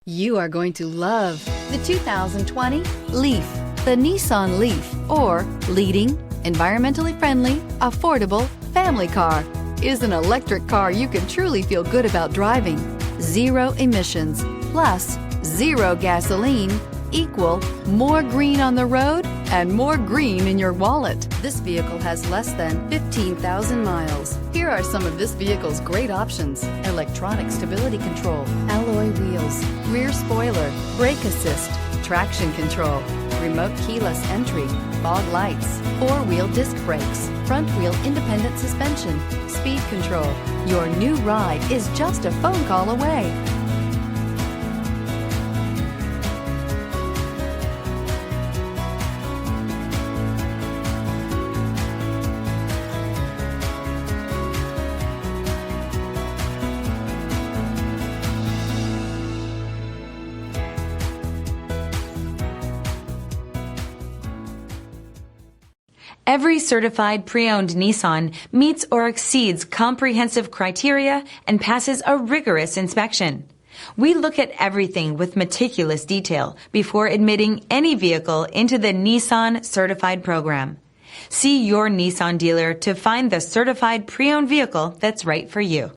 You are going to love the 2020 Leaf. The Nissan Leaf, or leading, environmentally friendly, affordable family car, is an electric car you can truly feel good about driving. Zero emissions plus zero gasoline equal more green on the road and more green in your wallet. This vehicle has less than 15,000 miles. Here are some of this vehicle's great options: electronic stability control, alloy wheels, rear spoiler, brake assist, traction control, remote keyless entry, fog lights, four-wheel disc brakes, front-wheel independent suspension, speed control. Your new ride is just a phone call away. Every certified pre-owned Nissan meets or exceeds comprehensive criteria and passes a rigorous inspection. We look at everything with meticulous detail before admitting any vehicle into the Nissan Certified program. See your Nissan dealer to find the certified pre-owned vehicle that's right for you.